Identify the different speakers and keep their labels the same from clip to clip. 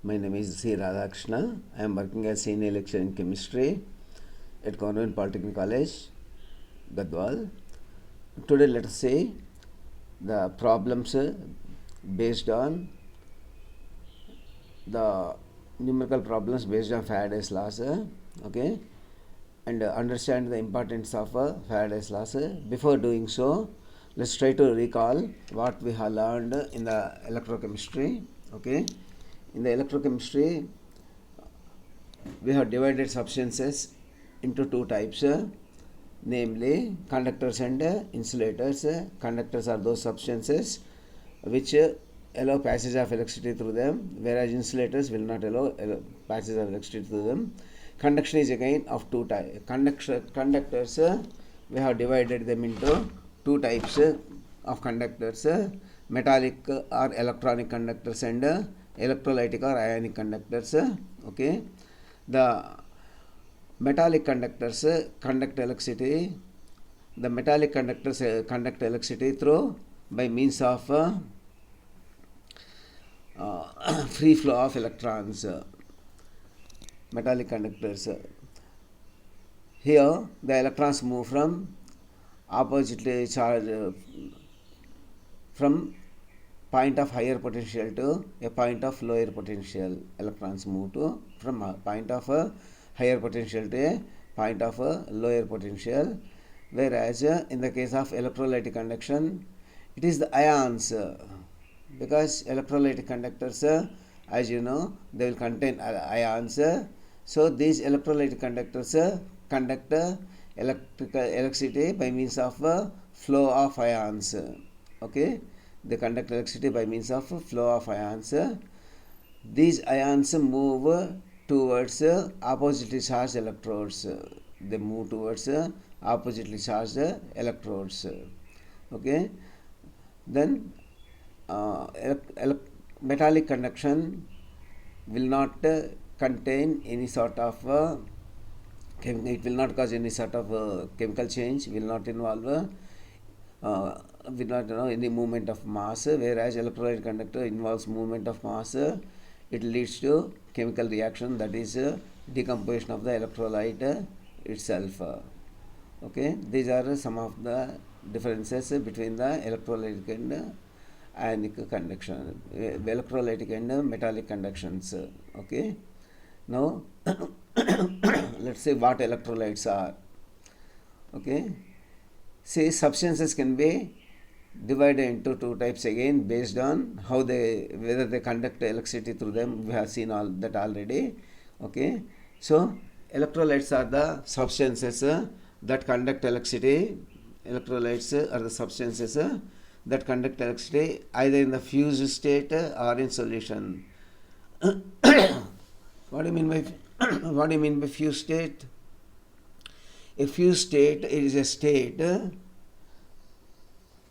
Speaker 1: My name is C. Radhakrishna. I am working as senior lecturer in chemistry at Government Polytechnic College, Gadwal. Today let us see the problems based on the numerical problems based on Faraday's laws, okay, and understand the importance of Faraday's laws. Before doing so, let's try to recall what we have learned in the electrochemistry, okay. In the electrochemistry, we have divided substances into two types, namely conductors and insulators. Conductors are those substances which allow passage of electricity through them, whereas insulators will not allow passage of electricity through them. Conduction is again of two types. Conductors, we have divided them into two types of conductors, metallic or electronic conductors and electrolytic or ionic conductors, okay. The metallic conductors conduct electricity. The metallic conductors conduct electricity through by means of free flow of electrons. Metallic conductors. Here the electrons move from oppositely charged from point of higher potential to a point of lower potential. Electrons move to from a point of higher potential to a point of lower potential, whereas in the case of electrolytic conduction, it is the ions, because electrolytic conductors, as you know, they will contain ions. So these electrolytic conductors conduct electricity by means of flow of ions, okay. They conduct electricity by means of flow of ions. These ions move towards oppositely charged electrodes. They move towards oppositely charged electrodes, okay. Then metallic conduction will not contain any sort of it will not cause any sort of chemical change, will not involve will not any movement of mass, whereas electrolytic conductor involves movement of mass. It leads to chemical reaction, that is decomposition of the electrolyte itself, okay. These are some of the differences between the electrolytic and ionic conduction, electrolytic and metallic conductions, okay. Now let's see what electrolytes are, okay. See, substances can be divided into two types again based on how whether they conduct electricity through them. We have seen all that already, okay. So electrolytes are the substances that conduct electricity. Electrolytes are the substances that conduct electricity either in the fused state or in solution. What do you mean by fused state? A fused state is a state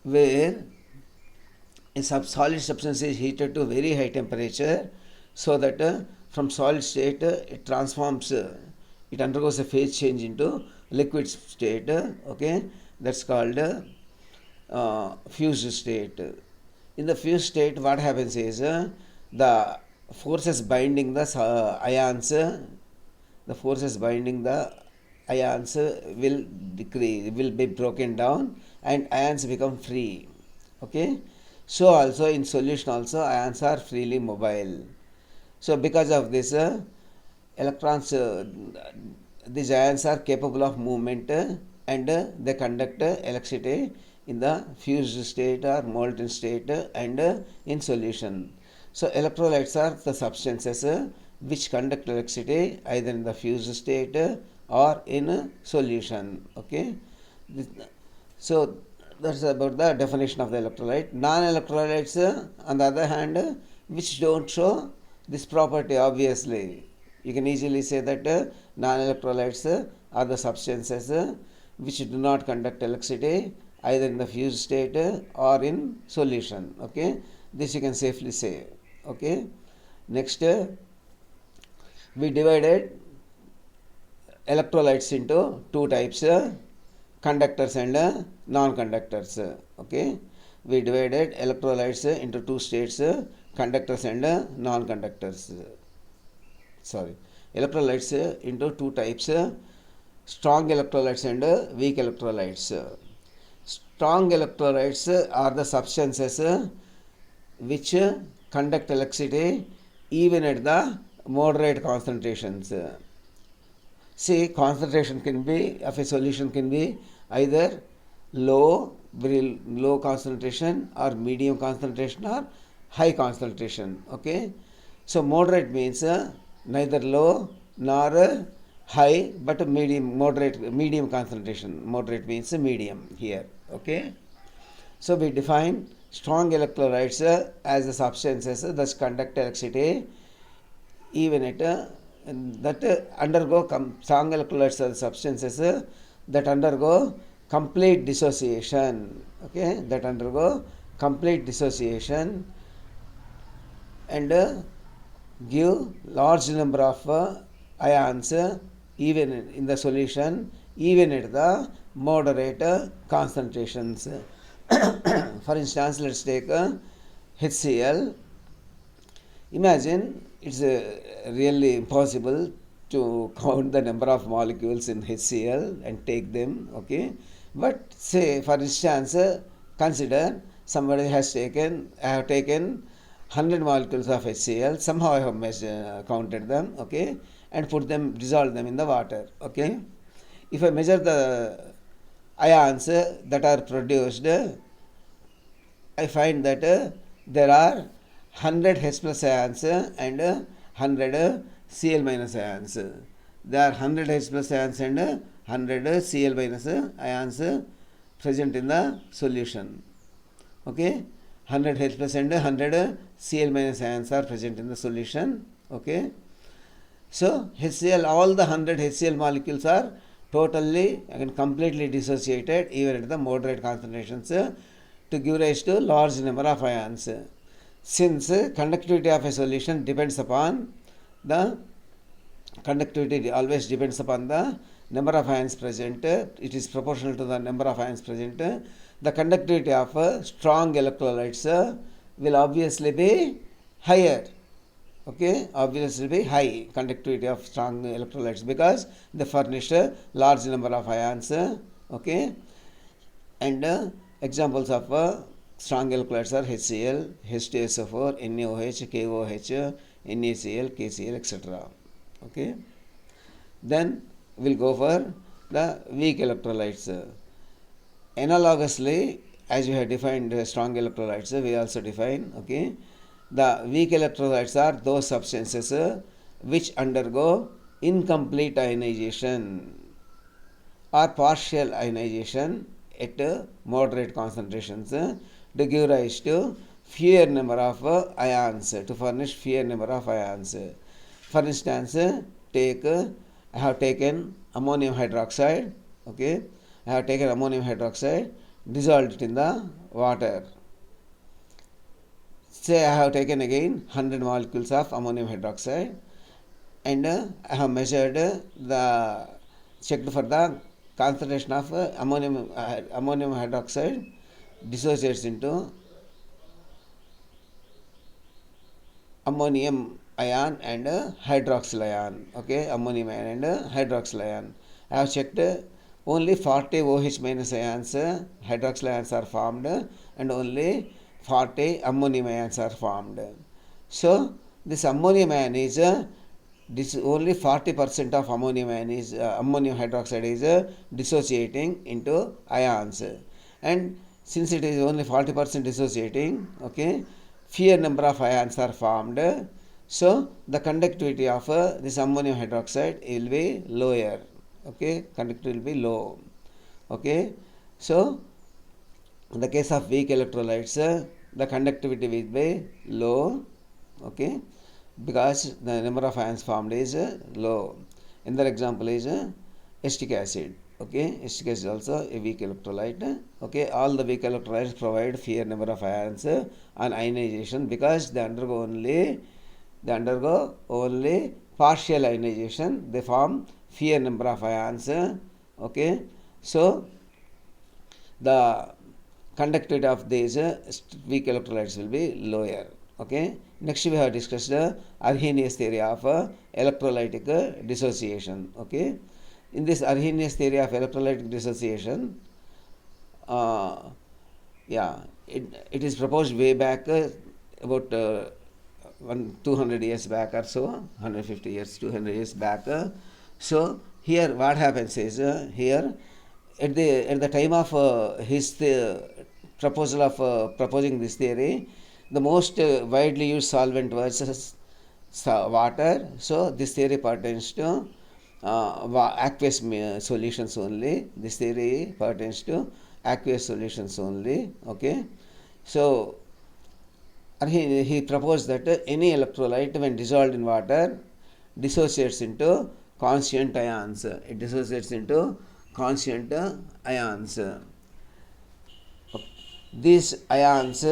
Speaker 1: where a solid substance is heated to very high temperature, so that from solid state it transforms, it undergoes a phase change into liquid state, okay. That's called fused state. In the fused state, what happens is the forces binding the ions, will decrease, will be broken down, and ions become free, okay. So also in solution also ions are freely mobile. So because of this, electrons, these ions are capable of movement, and they conduct electricity in the fused state or molten state and in solution. So electrolytes are the substances which conduct electricity either in the fused state or in solution, okay. So that's about the definition of the electrolyte. Non-electrolytes, on the other hand, which don't show this property, obviously. You can easily say that non-electrolytes are the substances which do not conduct electricity either in the fused state or in solution, okay. This you can safely say, okay. Next, we divided electrolytes into two types, conductors and non-conductors, okay. We divided electrolytes into two states, conductors and non-conductors. electrolytes into two types, strong electrolytes and weak electrolytes. Strong electrolytes are the substances which conduct electricity even at the moderate concentrations. See, concentration can be of a solution can be either very low concentration, or medium concentration, or high concentration. Okay, so moderate means neither low nor high, but medium concentration. Moderate means medium here. Okay, so we define strong electrolytes as the substances that conduct electricity even at strong electrolytes are the substances that undergo complete dissociation. Okay, that undergo complete dissociation and give large number of ions even in the solution, even at the moderate concentrations. For instance, let's take HCl. Imagine it's really impossible to count the number of molecules in HCl and take them. Okay, but say for instance, consider somebody I have taken 100 molecules of HCl. Somehow I have counted them. Okay, and dissolve them in the water. Okay, if I measure the ions that are produced, I find that there are 100 H plus ions and 100 Cl minus ions. There are 100 H plus ions and 100 Cl minus ions present in the solution. Okay, 100 H plus and 100 Cl minus ions are present in the solution. Okay, so HCl, all the 100 HCl molecules are totally and completely dissociated even at the moderate concentrations to give rise to large number of ions. Since conductivity of a solution depends upon the conductivity always depends upon the number of ions present, it is proportional to the number of ions present, the conductivity of strong electrolytes will obviously be higher. Okay, obviously be high conductivity of strong electrolytes because they furnish a large number of ions. Okay, and examples of strong electrolytes are HCl, H2SO4, NaOH, KOH, NaCl, KCl, etc. Okay, then we'll go for the weak electrolytes. Analogously, as we have defined strong electrolytes, we also define, okay, the weak electrolytes are those substances which undergo incomplete ionization or partial ionization at moderate concentrations to give rise to fewer number of ions, to furnish fewer number of ions. For instance, I have taken ammonium hydroxide. Okay, I have taken ammonium hydroxide, dissolved it in the water. Say I have taken again 100 molecules of ammonium hydroxide and I have checked for the concentration of ammonium hydroxide dissociates into ammonium ion and hydroxyl ion. Okay, ammonium ion and hydroxyl ion. I have checked only 40 OH minus ions, hydroxyl ions are formed, and only 40 ammonium ions are formed. So this ammonium ion is only 40% of ammonium ion is ammonium hydroxide is dissociating into ions, and since it is only 40% dissociating, okay, fewer number of ions are formed. So the conductivity of this ammonium hydroxide will be lower. Okay, conductivity will be low. Okay, so in the case of weak electrolytes, the conductivity will be low. Okay, because the number of ions formed is low. Another example is acetic acid. Okay, acetic acid is also a weak electrolyte. Okay, all the weak electrolytes provide fewer number of ions on ionization because they undergo only partial ionization. They form fewer number of ions. Okay, so the conductivity of these weak electrolytes will be lower. Okay. Next we have discussed Arrhenius theory of electrolytic dissociation. Okay. In this Arrhenius theory of electrolytic dissociation, uh, yeah, it is proposed way back about 200 years back or so, 150 years, 200 years back. So here what happens is here at the time of his proposal of proposing this theory, the most widely used solvent was water. So this theory pertains to aqueous solutions only. This theory pertains to aqueous solutions only. Okay. So he proposed that any electrolyte when dissolved in water dissociates into conscient ions. It dissociates into conscient ions. These ions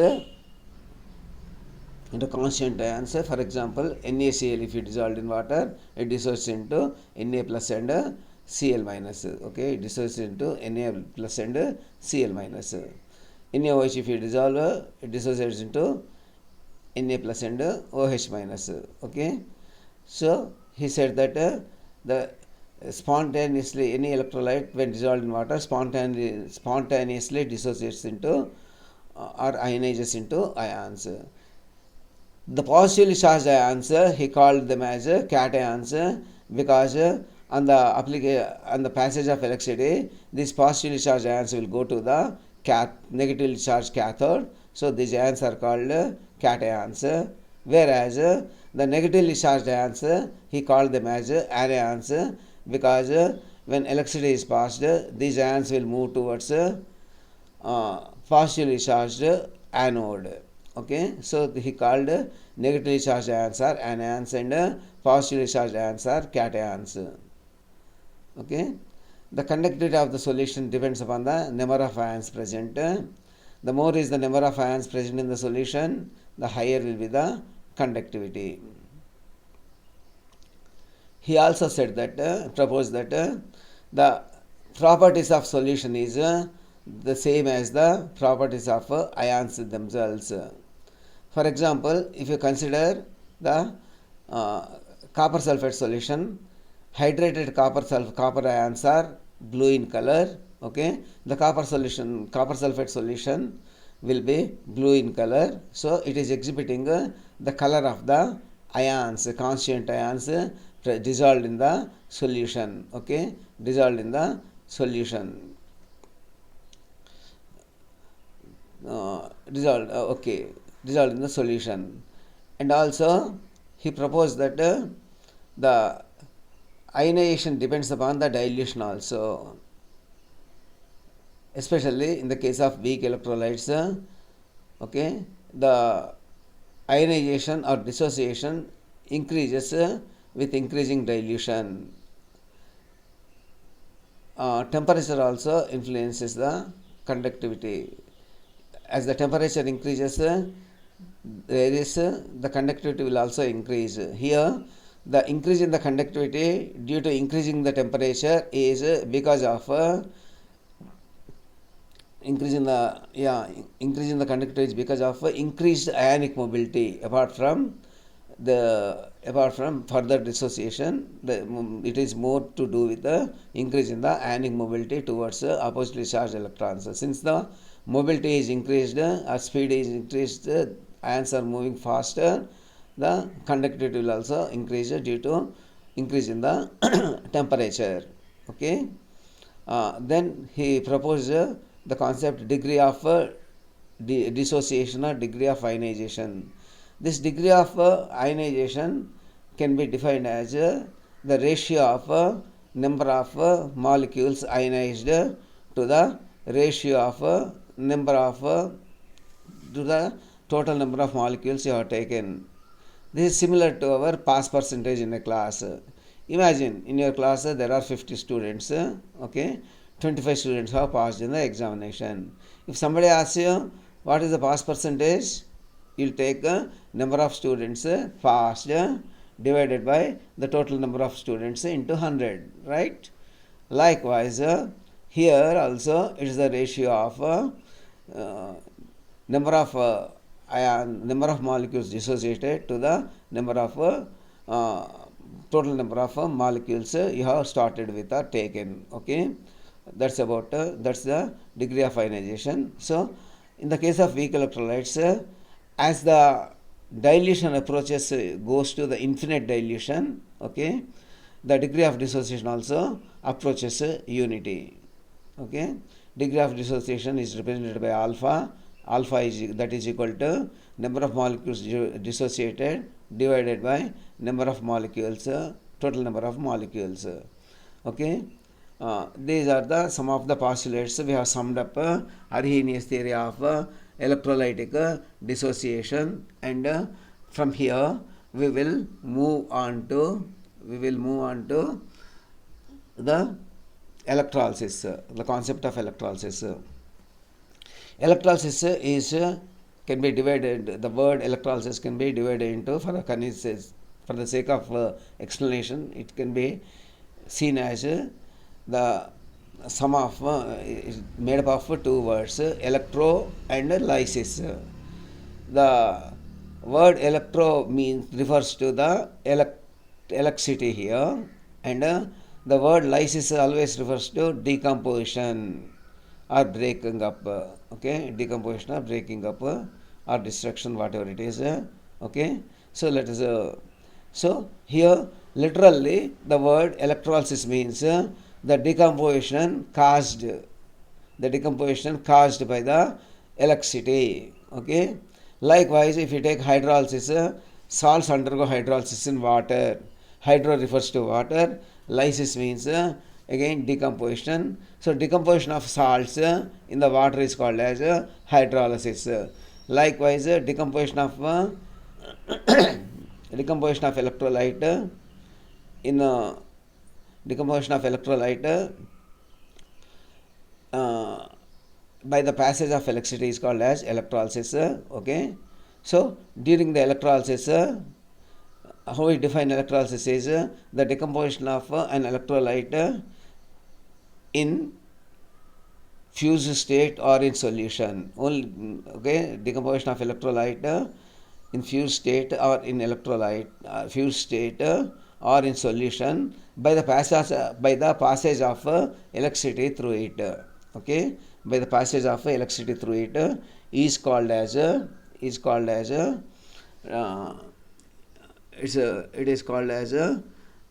Speaker 1: into constant ions, for example NaCl, if it dissolved in water, it dissociates into Na plus and Cl minus. Okay, it dissociates into Na plus and Cl minus. NaOH, if you dissolve, it dissociates into Na plus and OH minus. Okay, so he said that the spontaneously any electrolyte when dissolved in water spontaneously dissociates into or ionizes into ions. The positively charged ions he called them as cations because on the passage of electricity, these positively charged ions will go to the negatively charged cathode. So these ions are called cations, whereas the negatively charged ions he called them as anions because when electricity is passed, these ions will move towards positively charged anode. Okay, so he called negatively charged ions are anions and positively charged ions are cations. Okay, the conductivity of the solution depends upon the number of ions present. The more is the number of ions present in the solution, the higher will be the conductivity. He also said that proposed that the properties of solution is the same as the properties of ions themselves. For example, if you consider the copper sulfate solution, hydrated copper ions are blue in color. Okay, the copper sulfate solution will be blue in color. So it is exhibiting the color of the ions, constant ions dissolved in the solution. Okay, dissolved in the solution. Dissolved in the solution. And also he proposed that the ionization depends upon the dilution also, especially in the case of weak electrolytes. Okay, the ionization or dissociation increases with increasing dilution. Temperature also influences the conductivity. As the temperature increases, the conductivity will also increase. Here, the increase in the conductivity due to increasing the temperature is because of increase in the conductivity is because of increased ionic mobility. Apart from further dissociation, it is more to do with the increase in the ionic mobility towards oppositely charged electrons. Since the mobility is increased, speed is increased, ions are moving faster, the conductivity will also increase due to increase in the temperature. Okay, then he proposed the concept degree of dissociation or degree of ionization. This degree of ionization can be defined as the ratio of number of molecules ionized to the ratio of number of to the total number of molecules you have taken. This is similar to our pass percentage in a class. Imagine in your class there are 50 students. Okay, 25 students have passed in the examination. If somebody asks you what is the pass percentage, you will take number of students passed divided by the total number of students into 100, right? Likewise, here also it is the ratio of number of number of molecules dissociated to the number of total number of molecules you have started with or taken. Okay, that's about that's the degree of ionization. So in the case of weak electrolytes, as the dilution approaches goes to the infinite dilution, okay, the degree of dissociation also approaches unity. Okay, degree of dissociation is represented by alpha. Alpha is that is equal to number of molecules dissociated divided by number of molecules, total number of molecules. Okay, these are the some of the postulates we have summed up Arrhenius theory of electrolytic dissociation, and from here we will move on to the electrolysis, the concept of electrolysis. Electrolysis is can be divided. The word electrolysis can be divided into, for the sake of explanation, it can be seen as the sum of is made up of two words, electro and lysis. The word electro refers to the electricity here, and the word lysis always refers to decomposition or breaking up. Okay, decomposition or breaking up or destruction, whatever it is. Okay, so let us so here literally the word electrolysis means the decomposition caused by the electricity. Okay, likewise if you take hydrolysis, salts undergo hydrolysis in water. Hydro refers to water, lysis means again decomposition. So decomposition of salts in the water is called as hydrolysis. Likewise decomposition of electrolyte in decomposition of electrolyte by the passage of electricity is called as electrolysis. Okay, so during the electrolysis, how we define electrolysis is the decomposition of an electrolyte in fused state or in solution. Only, okay, decomposition of electrolyte in fused state or in electrolyte fused state or in solution by the passage of electricity through it. Okay, by the passage of electricity through it is called as it is called as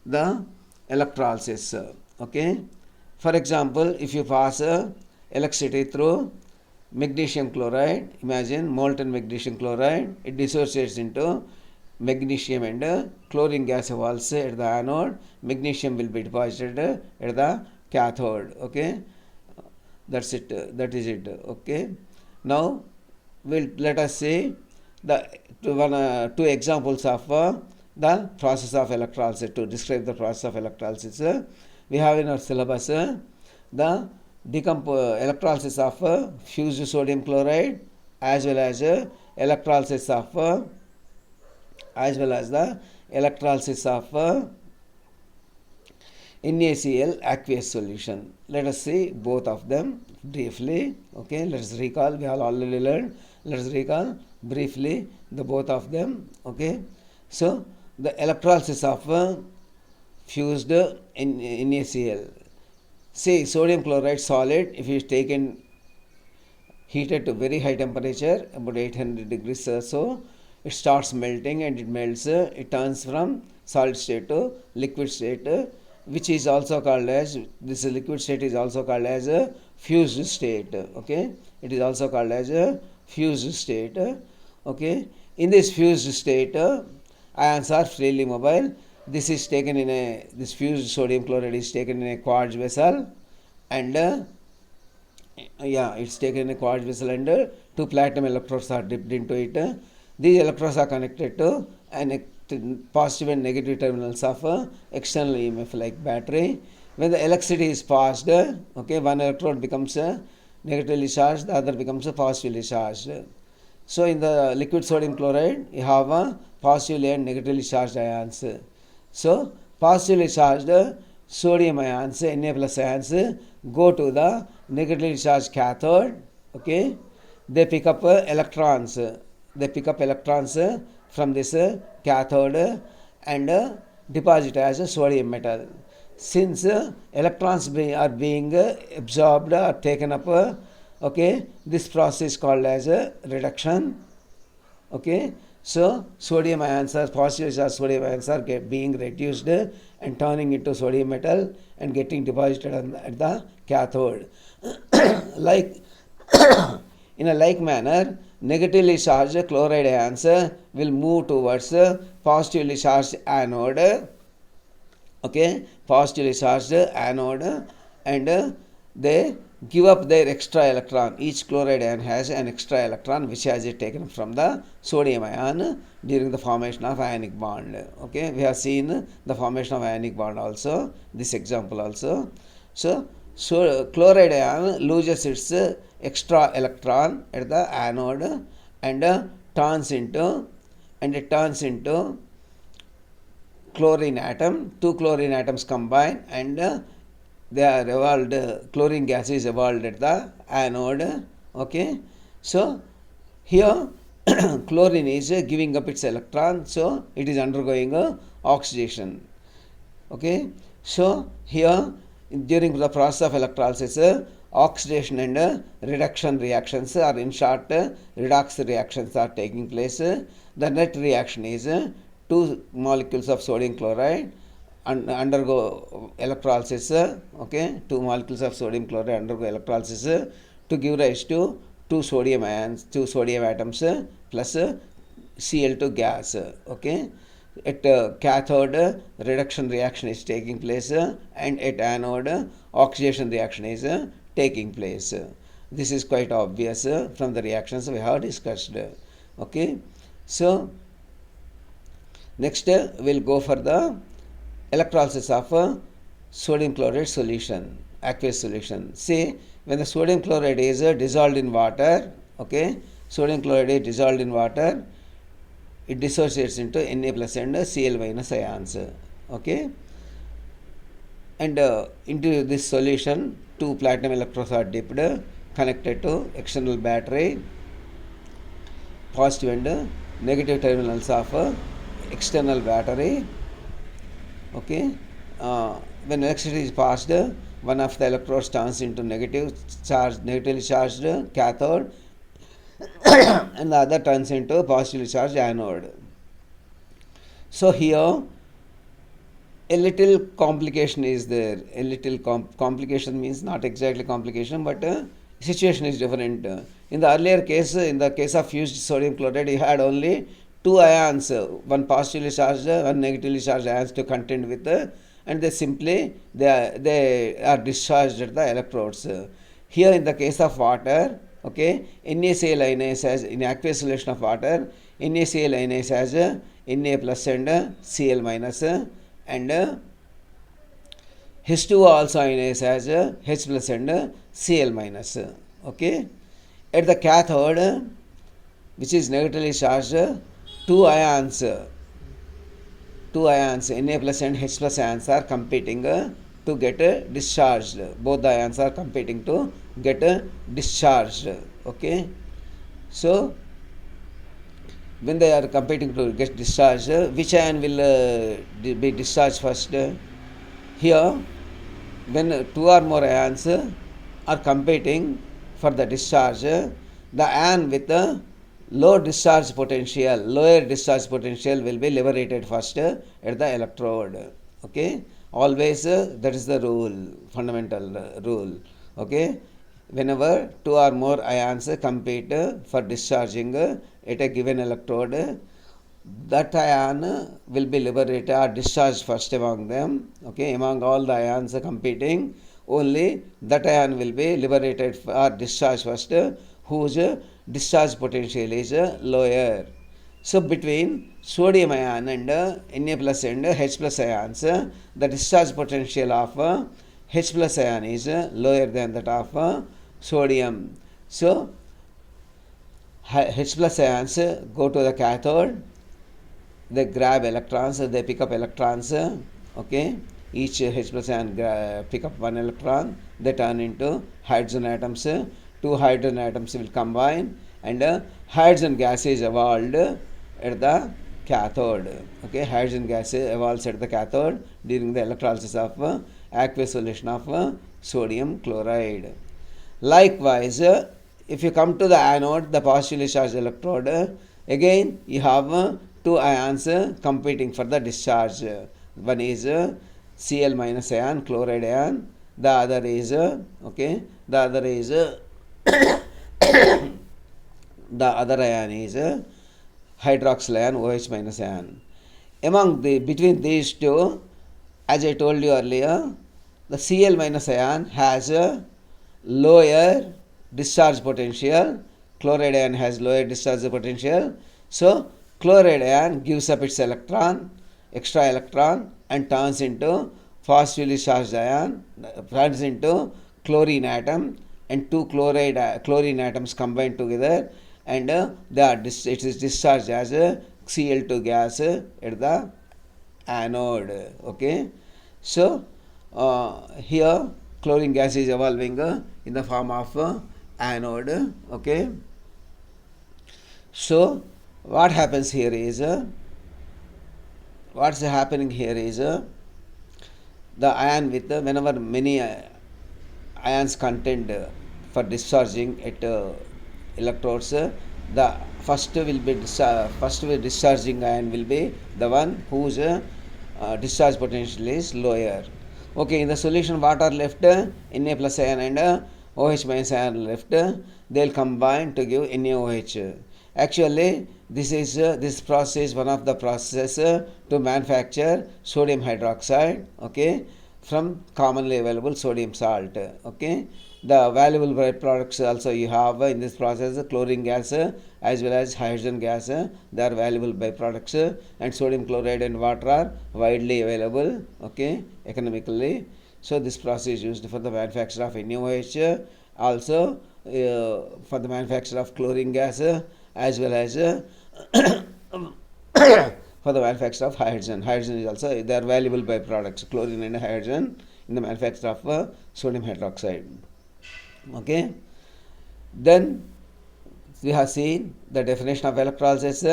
Speaker 1: the electrolysis. Okay, for example, if you pass electricity through magnesium chloride, imagine molten magnesium chloride, it dissociates into magnesium and chlorine gas evolves at the anode. Magnesium will be deposited at the cathode. Okay, that's it. That is it. Okay, now let us see the two examples of the process of electrolysis. To describe the process of electrolysis, we have in our syllabus the electrolysis of fused sodium chloride as well as electrolysis of NaCl aqueous solution. Let us see both of them briefly. Okay, let us recall. We have already learned. Let us recall briefly the both of them. Okay, so the electrolysis of fused NaCl. Say sodium chloride solid, if it is taken heated to very high temperature, about 800 degrees or so, it starts melting and it melts. It turns from solid state to liquid state, which is also called as, this liquid state is also called as a fused state. Okay, it is also called as a fused state. Okay, in this fused state, ions are freely mobile. This is taken in this fused sodium chloride is taken in a quartz vessel, and it's taken in a quartz vessel, and two platinum electrodes are dipped into it. These electrodes are connected to positive and negative terminals of external EMF like battery. When the electricity is passed, okay, one electrode becomes negatively charged, the other becomes positively charged. So in the liquid sodium chloride, you have positively and negatively charged ions. So positively charged sodium ions, Na plus ions, go to the negatively charged cathode. Okay, they pick up electrons. they pick up electrons from this cathode and deposit as a sodium metal. Since electrons are being absorbed or taken up, okay, this process is called as reduction. Okay, so sodium ions are positive charged sodium ions are being reduced and turning into sodium metal and getting deposited at the cathode. Like in a like manner, negatively charged chloride ions will move towards positively charged anode. Okay, positively charged anode, and they give up their extra electron. Each chloride ion has an extra electron which has it taken from the sodium ion during the formation of ionic bond. Okay, we have seen the formation of ionic bond also, this example also. So chloride ion loses its extra electron at the anode and turns into chlorine atom. Two chlorine atoms combine and they are evolved, chlorine gas is evolved at the anode. Okay, so here chlorine is giving up its electron, so it is undergoing oxidation. Okay, so here during the process of electrolysis, oxidation and reduction reactions, or in short redox reactions, are taking place. The net reaction is two molecules of sodium chloride undergo electrolysis. Okay, two molecules of sodium chloride undergo electrolysis to give rise to two sodium atoms plus Cl2 gas. Okay, at cathode reduction reaction is taking place and at anode oxidation reaction is taking place. This is quite obvious from the reactions we have discussed. Okay, so next we'll go for the electrolysis of sodium chloride solution, aqueous solution. See, when the sodium chloride is dissolved in water, okay, sodium chloride is dissolved in water, it dissociates into Na plus and Cl minus ions. Okay, and into this solution two platinum electrodes are dipped, connected to external battery, positive and negative terminals of external battery. Okay, when electricity is passed, one of the electrodes turns into negatively charged cathode and the other turns into positively charged anode. So here a little complication is there. A little complication means not exactly complication, but situation is different. In the earlier case, in the case of fused sodium chloride, you had only two ions, one positively charged, one negatively charged ions to contend with, and they are discharged at the electrodes. Here in the case of water, okay, NaCl ionized as in aqueous solution of water, NaCl ionized as Na plus and Cl minus, and H2O also ionized as H plus and Cl minus. Okay, at the cathode, which is negatively charged, two ions Na plus and H plus ions are competing to get discharged. Both the ions are competing to get discharged. Okay, so when they are competing to get discharged, which ion will be discharged first? Here, when two or more ions are competing for the discharge, the ion with the lower discharge potential will be liberated first at the electrode. Okay, always that is the rule, fundamental rule. Okay, whenever two or more ions compete for discharging at a given electrode, that ion will be liberated or discharged first among them. Okay, among all the ions competing, only that ion will be liberated or discharged first, whose discharge potential is lower. So between sodium ion and Na plus and H plus ions, the discharge potential of H plus ion is lower than that of sodium. So H plus ions go to the cathode, they grab electrons, they pick up electrons. Okay, each H plus ion pick up one electron, they turn into hydrogen atoms. Two hydrogen atoms will combine and hydrogen gas is evolved at the cathode. Okay, hydrogen gas evolves at the cathode during the electrolysis of aqueous solution of sodium chloride. Likewise, if you come to the anode, the positively charged electrode, again you have two ions competing for the discharge. One is Cl minus ion, chloride ion. The other is the other is the other ion is hydroxyl ion, OH minus ion. Between these two, as I told you earlier, the Cl minus ion has a lower discharge potential, chloride ion has lower discharge potential. So chloride ion gives up its extra electron, and turns into positively charged ion, turns into chlorine atom, and two chlorine atoms combined together, and it is discharged as a Cl2 gas at the anode. Okay, so here chlorine gas is evolving in the form of anode. Okay, so what happens here is what's happening here is the ion with whenever many ions contend for discharging at electrodes, the first discharging ion will be the one whose discharge potential is lower. Okay, in the solution what are left? Na plus ion and OH minus ion left. They will combine to give NaOH. Actually, this process is one of the processes to manufacture sodium hydroxide. Okay, from commonly available sodium salt. Okay, the valuable byproducts also you have in this process: chlorine gas as well as hydrogen gas. They are valuable byproducts, and sodium chloride and water are widely available. Okay, economically. So this process is used for the manufacture of NaOH, also for the manufacture of chlorine gas, as well as for the manufacture of hydrogen. Hydrogen is also, they are valuable byproducts, chlorine and hydrogen, in the manufacture of sodium hydroxide. Okay, then we have seen the definition of electrolysis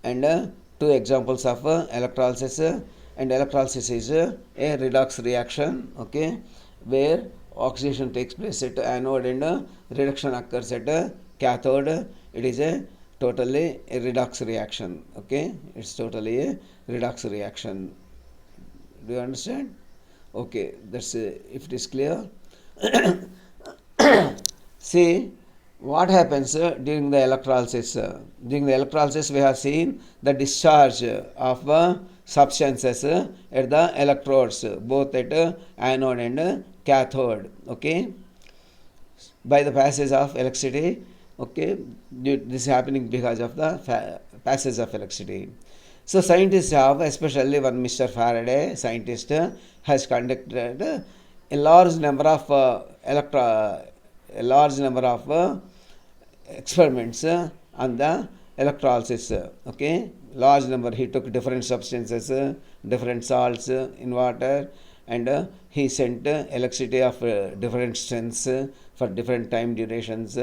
Speaker 1: and two examples of electrolysis. And electrolysis is a redox reaction, okay, where oxidation takes place at anode and reduction occurs at cathode. It is a totally a redox reaction. Okay, it's totally a redox reaction. Do you understand? Okay, that's if it is clear. See what happens during the electrolysis. During the electrolysis, we have seen the discharge of substances at the electrodes, both at anode and cathode. Okay, by the passage of electricity. Okay, this is happening because of the passage of electricity. So scientists have, especially one Mr. Faraday, scientist, has conducted a large number of experiments on the electrolysis. Okay, large number. He took different substances, different salts in water, and he sent electricity of different strengths for different time durations.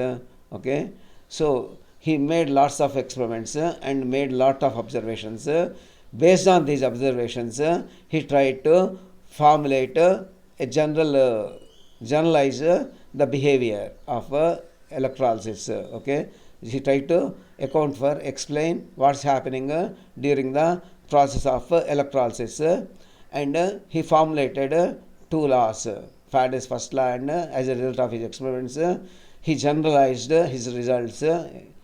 Speaker 1: Okay, so he made lots of experiments and made lot of observations. Based on these observations, he tried to formulate a generalize the behavior of electrolysis. Okay, he tried to explain what's happening during the process of electrolysis, and he formulated two laws, Faraday's first law, and as a result of his experiments, he generalized his results,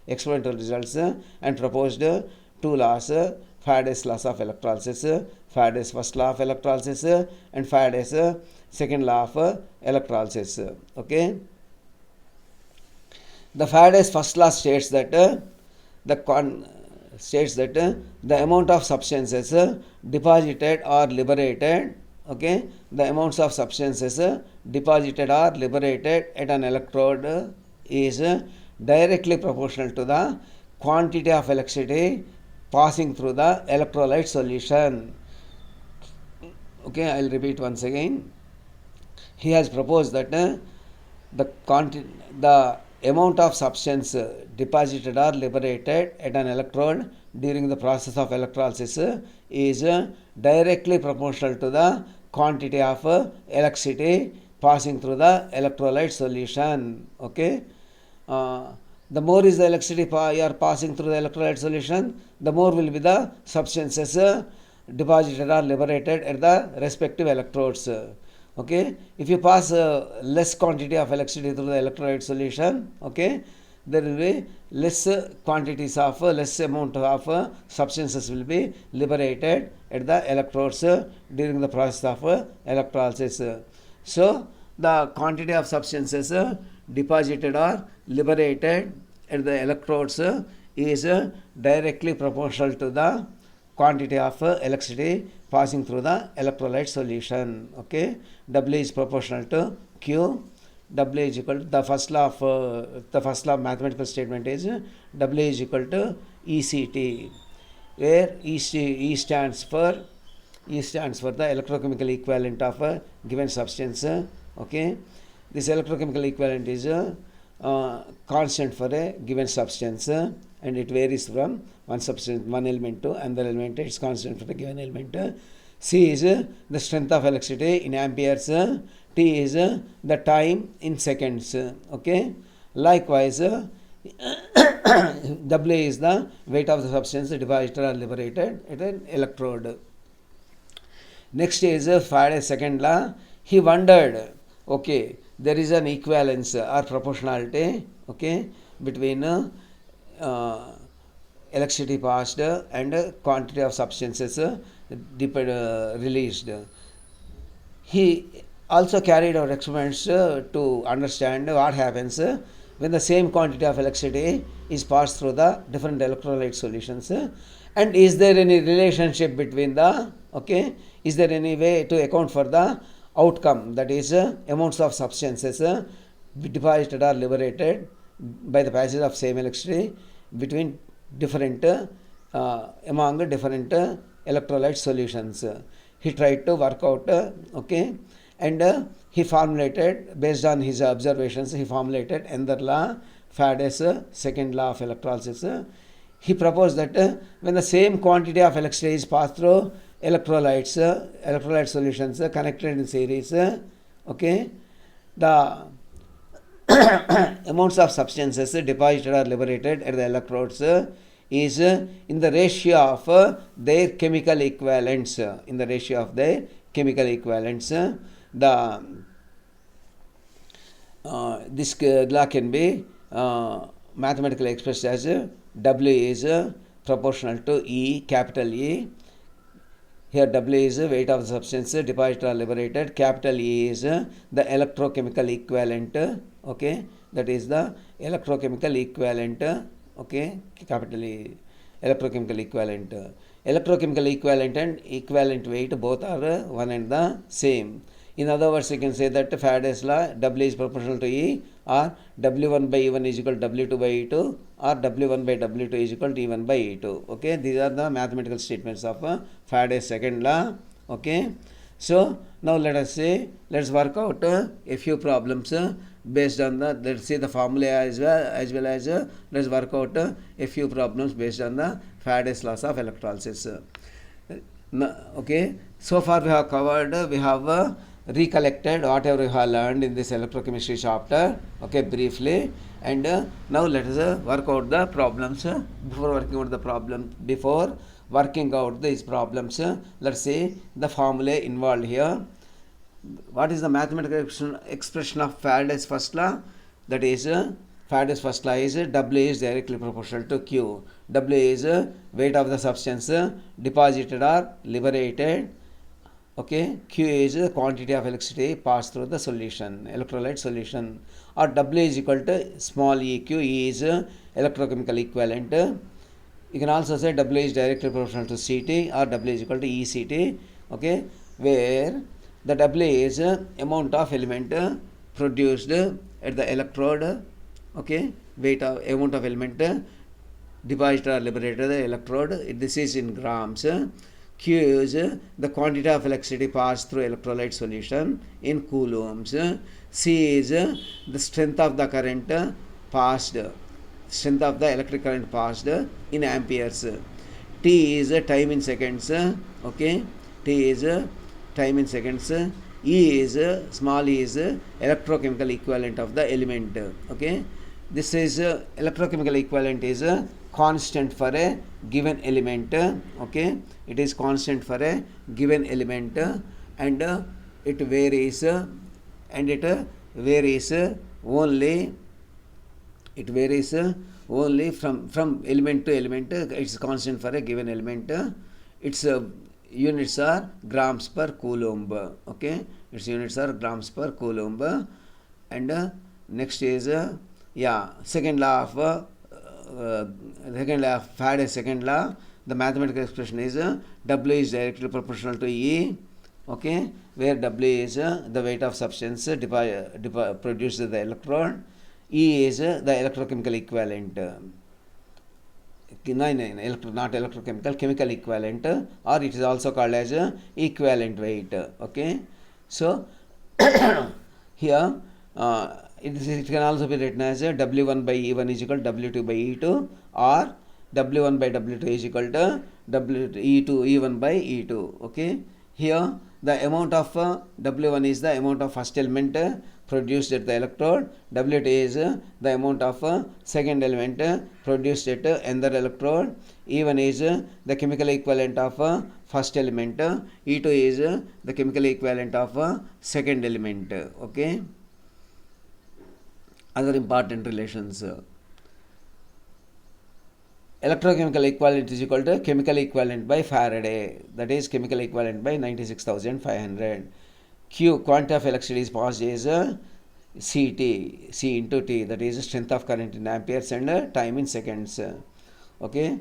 Speaker 1: experimental results, and proposed two laws: Faraday's laws of electrolysis, Faraday's first law of electrolysis, and Faraday's second law of electrolysis. Okay, the Faraday's first law states that the amount of substances deposited or liberated, okay, the amounts of substances deposited or liberated at an electrode is directly proportional to the quantity of electricity passing through the electrolyte solution. Okay, I will repeat once again. He has proposed that the amount of substance deposited or liberated at an electrode during the process of electrolysis is directly proportional to the quantity of electricity passing through the electrolyte solution. Okay. The more is the electricity you are passing through the electrolyte solution, the more will be the substances deposited or liberated at the respective electrodes. Okay, if you pass less quantity of electricity through the electrolyte solution, okay, there will be less quantities of less amount of substances will be liberated at the electrodes during the process of electrolysis. So the quantity of substances deposited or liberated at the electrodes is directly proportional to the quantity of electricity passing through the electrolyte solution. Okay, W is proportional to Q. W is equal to the first law of mathematical statement is W is equal to ECT, where E stands for the electrochemical equivalent of a given substance. Okay, this electrochemical equivalent is constant for a given substance, and it varies from one element to another element. It's constant for a given element. C is the strength of electricity in amperes. T is the time in seconds. Okay. Likewise, W is the weight of the substance deposited or liberated at an electrode. Next is Faraday's second law. He wondered, okay, there is an equivalence or proportionality, okay, between electricity passed and quantity of substances released. He also carried out experiments to understand what happens when the same quantity of electricity is passed through the different electrolyte solutions, and is there any relationship between the, okay, is there any way to account for the outcome, that is amounts of substances deposited or liberated by the passage of same electricity between different among different electrolyte solutions. He tried to work out, okay, and he formulated, based on his observations, he formulated another law, Faraday's second law of electrolysis. He proposed that when the same quantity of electricity is passed through electrolyte solutions connected in series, okay, the amounts of substances deposited or liberated at the electrodes is in the ratio of their chemical equivalents. In the ratio of their chemical equivalents, the this law can be mathematically expressed as W is proportional to E, capital E. Here W is weight of the substance deposited or liberated. Capital E is the electrochemical equivalent. Okay, that is the electrochemical equivalent. Okay, capital E, electrochemical equivalent. Electrochemical equivalent and equivalent weight both are one and the same. In other words, you can say that Faraday's law, W is proportional to E, or W1 by E1 is equal to W2 by E2, or W1 by W2 is equal to E1 by E2. Okay, these are the mathematical statements of Faraday's second law. Okay, so now let's work out a few problems based on the, let's see the formula as well as let's work out a few problems based on the Faraday's laws of electrolysis. Okay, so far we have covered, we have recollected whatever we have learned in this electrochemistry chapter, okay, briefly, and now let us work out the problems. Before working out these problems, let's see the formula involved here. What is the mathematical expression of Faraday's first law? That is, Faraday's first law is W is directly proportional to Q. W is weight of the substance deposited or liberated. Okay, Q is the quantity of electricity passed through the solution, electrolyte solution, or W is equal to small eq. E is electrochemical equivalent. You can also say W is directly proportional to Ct, or W is equal to ECT. Okay, where the W is amount of element produced at the electrode. Okay, weight of amount of element deposited or liberated at the electrode. This is in grams. Q is the quantity of electricity passed through electrolyte solution in coulombs. C is the strength of the current passed, strength of the electric current passed in amperes. T is time in seconds. Okay, T is time in seconds. E is small e is electrochemical equivalent of the element. Okay, this is electrochemical equivalent is constant for a given element. Okay, it is constant for a given element, and it varies only it varies only from element to element. It's constant for a given element. Its units are grams per coulomb. Okay, its units are grams per coulomb. And next is second law of Faraday's second law. The mathematical expression is W is directly proportional to E. Okay, where W is the weight of substance produced the electron. E is the electrochemical equivalent. Not electrochemical, chemical equivalent, or it is also called as equivalent weight. Okay, so here it can also be written as W1 by E1 is equal to W2 by E2, or W1 by W2 is equal to E1 by E2. Okay, here the amount of W1 is the amount of first element produced at the electrode. W2 is the amount of second element produced at another electrode. E1 is the chemical equivalent of first element. E2 is the chemical equivalent of second element. Okay, other important relations. Electrochemical equivalent is equal to chemical equivalent by Faraday, that is chemical equivalent by 96,500. Q, quantity of electricity is passed is CT, C into T, that is strength of current in amperes and time in seconds. Okay,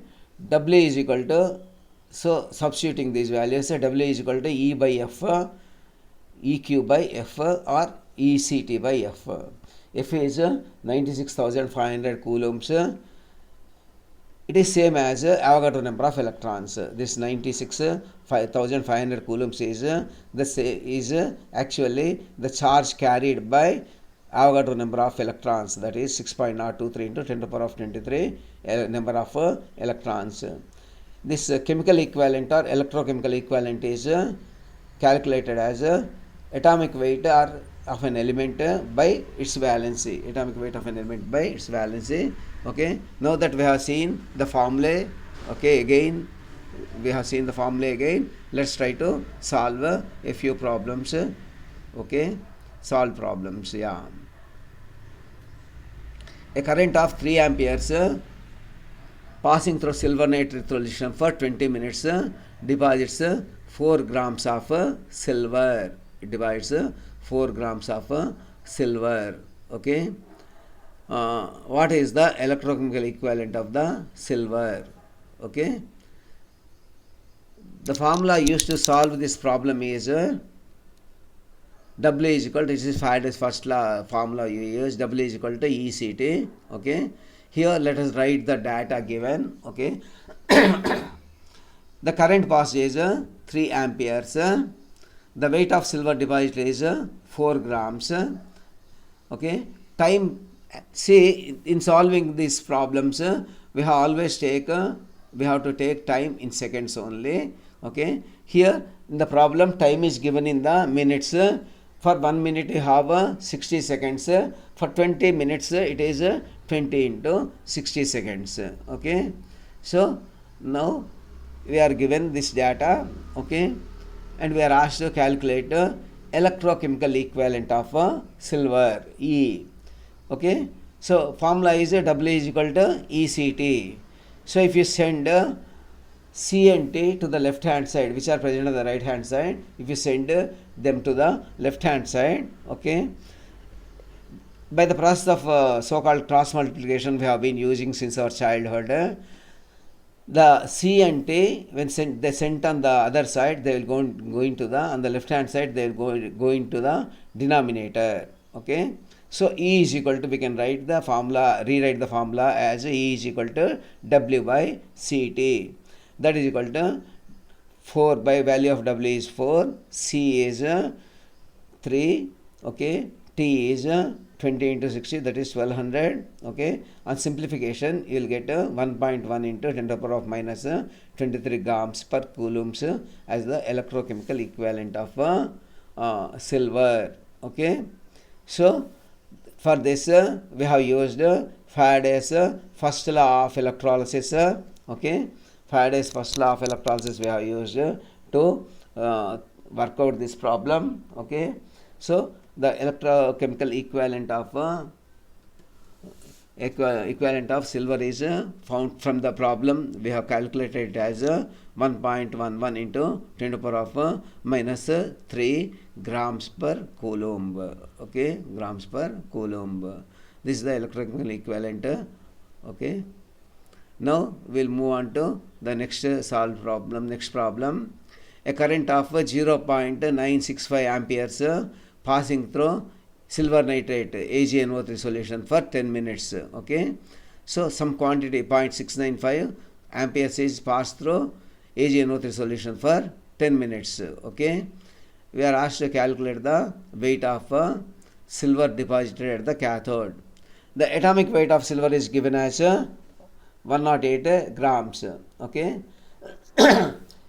Speaker 1: W is equal to, so substituting these values, W is equal to E by F, EQ by F, or ECT by F. F is 96,500 coulombs. It is same as Avogadro number of electrons. This 96,500 coulombs is actually the charge carried by Avogadro number of electrons, that is 6.023 into 10 to the power of 23 number of electrons. This chemical equivalent or electrochemical equivalent is calculated as atomic weight or of an element by its valency. Atomic weight of an element by its valency. Okay, now that we have seen the formulae, okay, again we have seen the formulae again. Let's try to solve a few problems. Okay, solve problems. Yeah, a current of 3 amperes passing through silver nitrate solution for 20 minutes deposits 4 grams of silver. It divides 4 grams of silver. Okay, what is the electrochemical equivalent of the silver? Okay, the formula used to solve this problem is W is equal to, this is Faraday's first law formula you use, W is equal to ECT. Okay, here let us write the data given. Okay, the current passed is 3 amperes. The weight of silver deposit is 4 grams. Okay, time, see, in solving these problems we have to take time in seconds only. Okay, here in the problem time is given in the minutes. For 1 minute you have 60 seconds. For 20 minutes it is 20 into 60 seconds. Okay, so now we are given this data. Okay, and we are asked to calculate electrochemical equivalent of silver, E. Okay, so formula is W is equal to ECT. So if you send C and T to the left hand side, which are present on the right hand side, if you send them to the left hand side, okay, by the process of so-called cross multiplication we have been using since our childhood, the C and T, when they sent on the other side, they will go into the, on the left hand side they will go into the denominator. Okay, so E is equal to, we can write the formula, rewrite the formula as E is equal to W by CT. That is equal to 4 by value of W is 4, C is 3, okay, T is 20 into 60, that is 1200. Okay, on simplification you will get 1.1 into 10 to the power of minus 23 grams per coulombs as the electrochemical equivalent of silver. Okay, so for this we have used Faraday's first law of electrolysis. Okay, Faraday's first law of electrolysis we have used to work out this problem. Okay, so the electrochemical equivalent of silver is found from the problem. We have calculated it as 1.11 into 10 to the power of minus 3 grams per coulomb. Okay, grams per coulomb. This is the electrochemical equivalent. Okay, now we'll move on to the next solved problem. Next problem, a current of 0.965 amperes passing through silver nitrate AgNO3 solution for 10 minutes. Okay, so some quantity 0.695 amperes is passed through AgNO3 solution for 10 minutes. Okay, we are asked to calculate the weight of silver deposited at the cathode. The atomic weight of silver is given as 108 grams. Okay,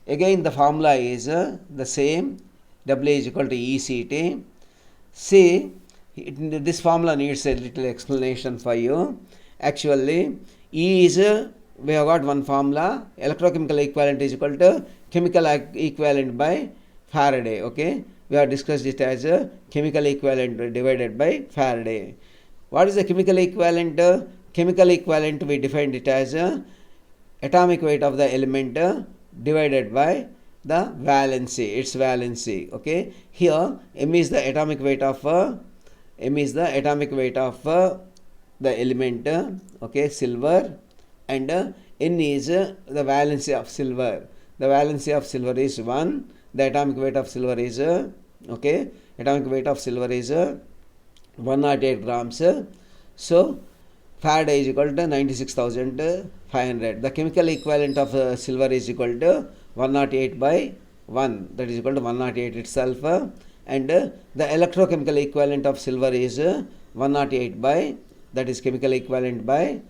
Speaker 1: again the formula is the same, W is equal to ECT. See, this formula needs a little explanation for you. Actually, E is, we have got one formula, electrochemical equivalent is equal to chemical equivalent by Faraday. Okay, we have discussed it as a chemical equivalent divided by Faraday. What is the chemical equivalent? Chemical equivalent, we defined it as atomic weight of the element divided by the valency, its valency. Okay, here m is the atomic weight of the element, okay, silver, and n is the valency of silver. The valency of silver is 1. The atomic weight of silver is okay, atomic weight of silver is 108 grams. So Faraday is equal to 96,500. The chemical equivalent of silver is equal to 108 by 1, that is equal to 108 itself, and the electrochemical equivalent of silver is 108 by, that is chemical equivalent by,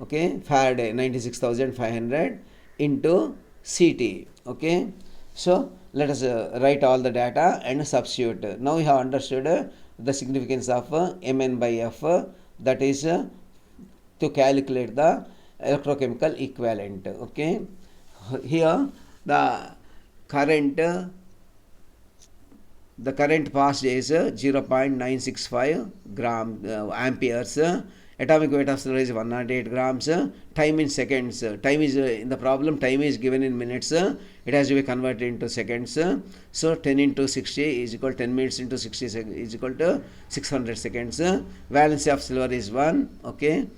Speaker 1: okay, Faraday 96,500 into CT. Okay, so let us write all the data and substitute. Now we have understood the significance of Mn by F, that is to calculate the electrochemical equivalent. Okay, here the current passed is 0.965 amperes. Atomic weight of silver is 108 grams. Time in seconds. Time is in the problem, time is given in minutes. It has to be converted into seconds. So 10 into 60 is equal to 10 minutes into 60 is equal to 600 seconds. Valency of silver is 1. Okay,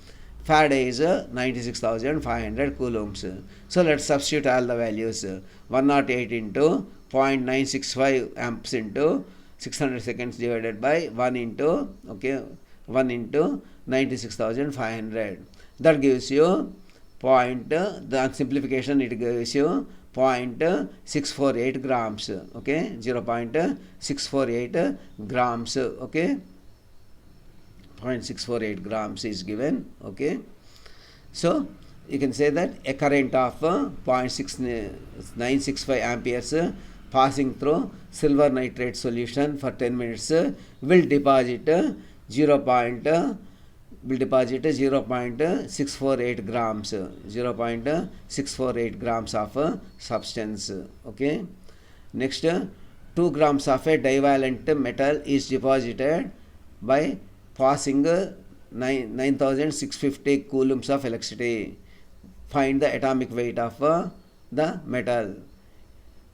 Speaker 1: Faraday is 96,500 coulombs. So let's substitute all the values. 108 into 0.965 amps into 600 seconds divided by 1 into, okay, 1 into 96,500. That gives you the simplification, it gives you 0.648 grams. Okay, 0.648 grams. Okay, 0.648 grams is given. Okay, so you can say that a current of 0.965 amperes passing through silver nitrate solution for 10 minutes will deposit 0.648 grams, 0.648 grams of substance. Okay, next 2 grams of a divalent metal is deposited by passing 9,650 coulombs of electricity. Find the atomic weight of the metal.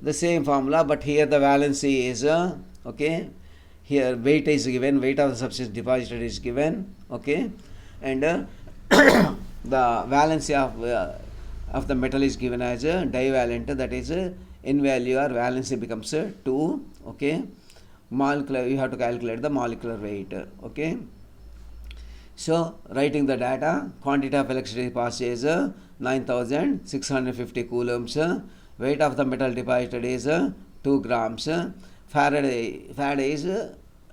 Speaker 1: The same formula, but here the valency is okay, here weight is given, weight of the substance deposited is given. Okay, and the valency of the metal is given as a divalent, that is n value or valency becomes 2. Okay, molecular, you have to calculate the molecular weight. Okay, so writing the data, quantity of electricity passed is 9,650 coulombs. Weight of the metal deposited is 2 grams. Faraday is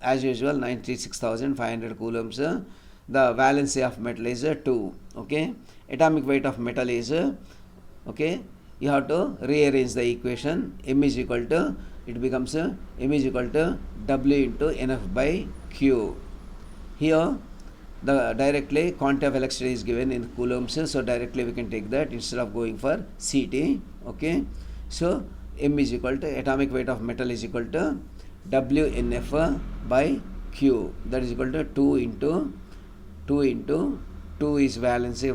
Speaker 1: as usual 96,500 coulombs. The valency of metal is 2. Okay, atomic weight of metal is okay, you have to rearrange the equation. M is equal to, it becomes M is equal to W into NF by Q. Here the directly quantity of electricity is given in coulombs, so directly we can take that instead of going for CT. Okay, so M is equal to, atomic weight of metal is equal to WNF by Q, that is equal to 2 into 2 is valency,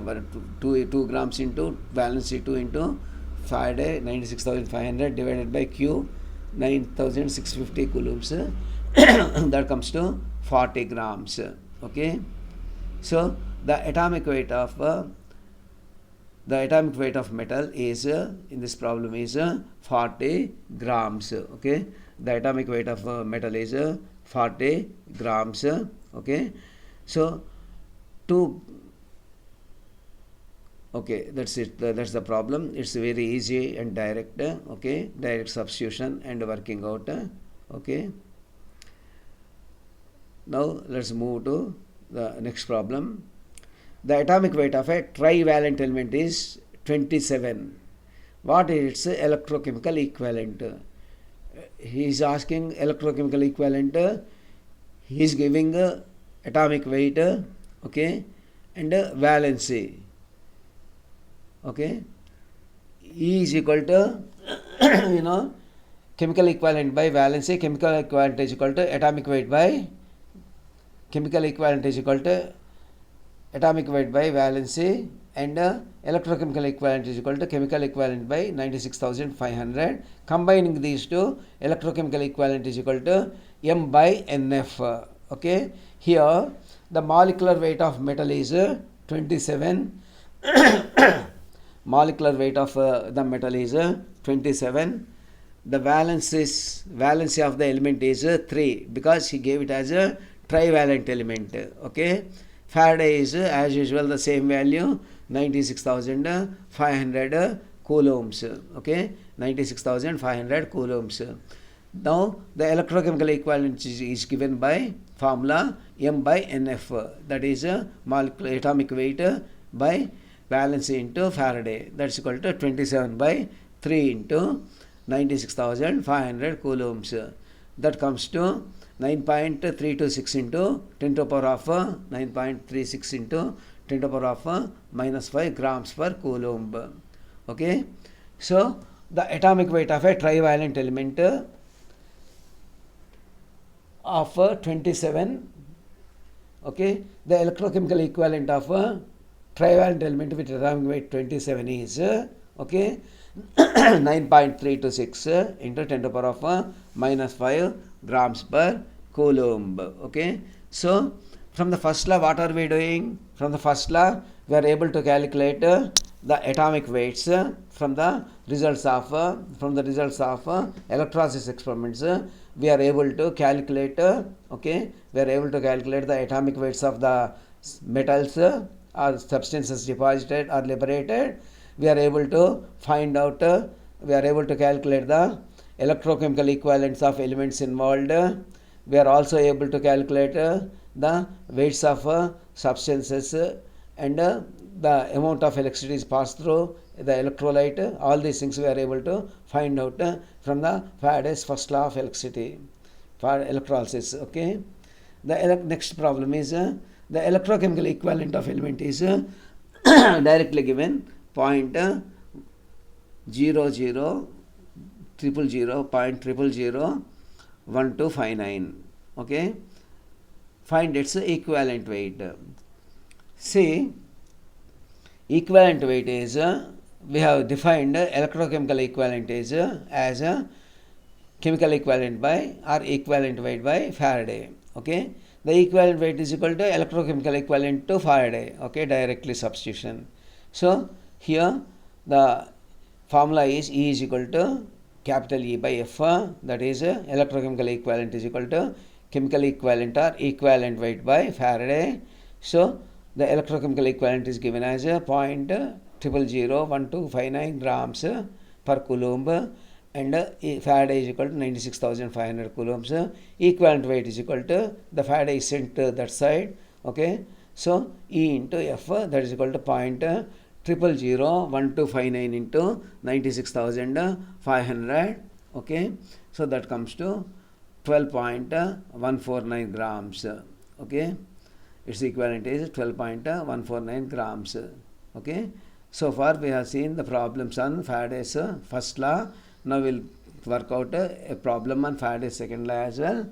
Speaker 1: 2 grams into valency 2 into Faraday 96,500 divided by Q 9,650 coulombs that comes to 40 grams. Okay, so the atomic weight of metal is in this problem is 40 grams. Okay, the atomic weight of metal is 40 grams. Okay, so okay, that's it. That's the problem. It's very easy and direct. Okay, direct substitution and working out. Okay, now let's move to the next problem. The atomic weight of a trivalent element is 27. What is its electrochemical equivalent? He is asking electrochemical equivalent. He is giving atomic weight, okay, and valency. Okay, E is equal to chemical equivalent by valency. Chemical equivalent is equal to atomic weight by chemical equivalent is equal to atomic weight by valency, and electrochemical equivalent is equal to chemical equivalent by 96,500. Combining these two, electrochemical equivalent is equal to M by NF. Okay, here the molecular weight of metal is 27. Molecular weight of the metal is 27. The valency of the element is 3 because he gave it as a trivalent element. Okay, Faraday is as usual the same value, 96,500 coulombs. Okay, 96,500 coulombs. Now the electrochemical equivalent is given by formula M by NF, that is molecular atomic weight by valency into Faraday, that's equal to 27 by 3 into 96,500 coulombs. That comes to 9.326 into 10 to the power of 9.36 into 10 to the power of minus 5 grams per coulomb. Okay, so the atomic weight of a trivalent element of 27. Okay, the electrochemical equivalent of a trivalent element with atomic weight 27 is okay 9.326 into 10 to the power of minus 5 grams per coulomb. Okay, so from the first law, what are we doing? From the first law, we are able to calculate the atomic weights from the results of electrolysis experiments. We are able to calculate okay, we are able to calculate the atomic weights of the metals or substances deposited or liberated. We are able to find out, we are able to calculate the electrochemical equivalents of elements involved. We are also able to calculate the weights of substances and the amount of electricity is passed through the electrolyte. All these things we are able to find out from the Faraday's first law of electricity for electrolysis. Okay, the next problem is the electrochemical equivalent of element is directly given 0.0000.0001259. Okay, find its equivalent weight. See, equivalent weight is we have defined electrochemical equivalent is as a chemical equivalent by or equivalent weight by Faraday. Okay, the equivalent weight is equal to electrochemical equivalent to Faraday. Okay, directly substitution. So here the formula is E is equal to capital E by F, that is electrochemical equivalent is equal to chemical equivalent or equivalent weight by Faraday. So the electrochemical equivalent is given as 0.0001259 grams per coulomb, and Faraday is equal to 96,500 coulombs. Equivalent weight is equal to the Faraday is sent to that side. Okay, so E into F, that is equal to 0.0001259 into 96,500. Okay, so that comes to 12.149 grams. Okay, its equivalent is 12.149 grams. Okay, so far we have seen the problems on Faraday's first law. Now we'll work out a problem on Faraday's second law as well.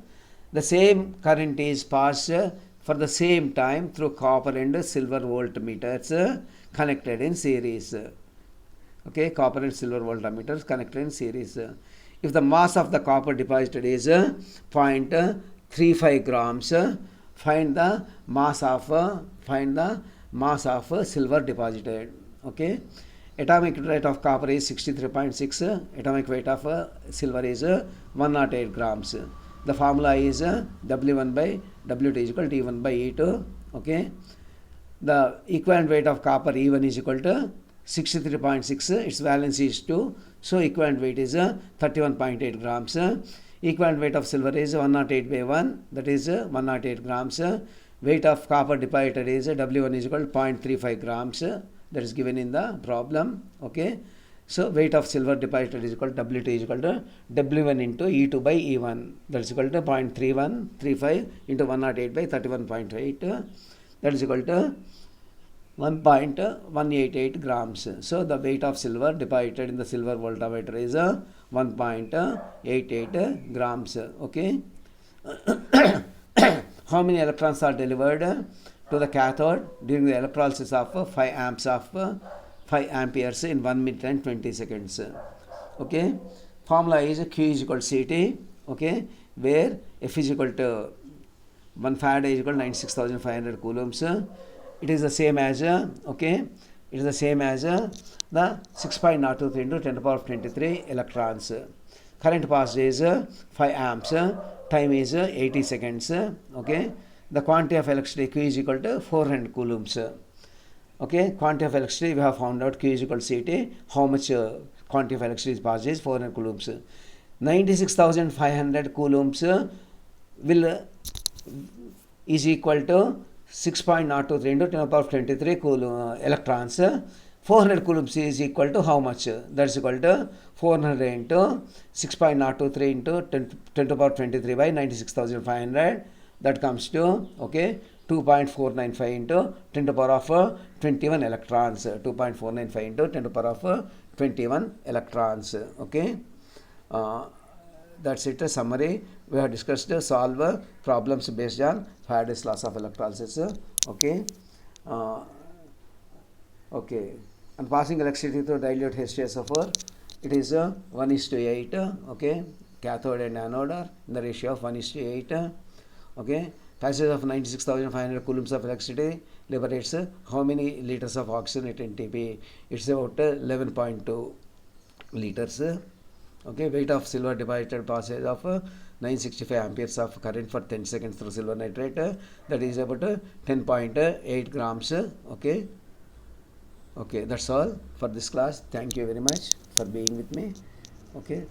Speaker 1: The same current is passed for the same time through copper and silver voltmeters connected in series. Okay, copper and silver voltmeters connected in series. If the mass of the copper deposited is 0.35 grams, find the mass of silver deposited. Okay, atomic weight of copper is 63.6, atomic weight of silver is 108 grams. The formula is W1 by W2 is equal to T1 by E2. Okay, the equivalent weight of copper E1 is equal to 63.6, its valency is 2, so equivalent weight is 31.8 grams. Equivalent weight of silver is 108 by 1, that is 108 grams. Weight of copper deposited is W1 is equal to 0.35 grams, that is given in the problem. Okay, so weight of silver deposited is equal to W2 is equal to W1 into E2 by E1, that is equal to 0.3135 into 108 by 31.8, that is equal to 1.188 grams. So the weight of silver deposited in the silver voltmeter is 1.88 grams. Okay. How many electrons are delivered to the cathode during the electrolysis of 5 amperes in 1 minute and 20 seconds? Okay. Formula is Q is equal to CT. Okay, where F is equal to 1 Faraday is equal to 96,500 coulombs. It is the same as okay, it is the same as the 6.023 into 10 to the power of 23 electrons. Current passed is 5 amps. Time is 80 seconds. Okay, the quantity of electricity Q is equal to 400 coulombs. Okay, quantity of electricity we have found out, Q is equal to CT. How much quantity of electricity is passed is 400 coulombs. 96,500 coulombs will is equal to 6.023 into 10 to the power of 23 electrons. 400 coulombs is equal to how much? That is equal to 400 into 6.023 into 10 to the power 23 by 96,500. That comes to, okay, 2.495 into 10 to the power of 21 electrons. 2.495 into 10 to the power of 21 electrons. Okay. That's it, a summary. We have discussed solve problems based on Faraday's laws of electrolysis. Okay. Okay. And passing electricity through dilute H2SO4, it is 1:8. Okay. Cathode and anode are in the ratio of 1:8. Okay. Passage of 96,500 coulombs of electricity liberates how many liters of oxygen at NTP? It's about 11.2 liters. Okay, weight of silver deposited passage of 965 amperes of current for 10 seconds through silver nitrate, that is about 10.8 grams. Okay, okay, that's all for this class. Thank you very much for being with me. Okay.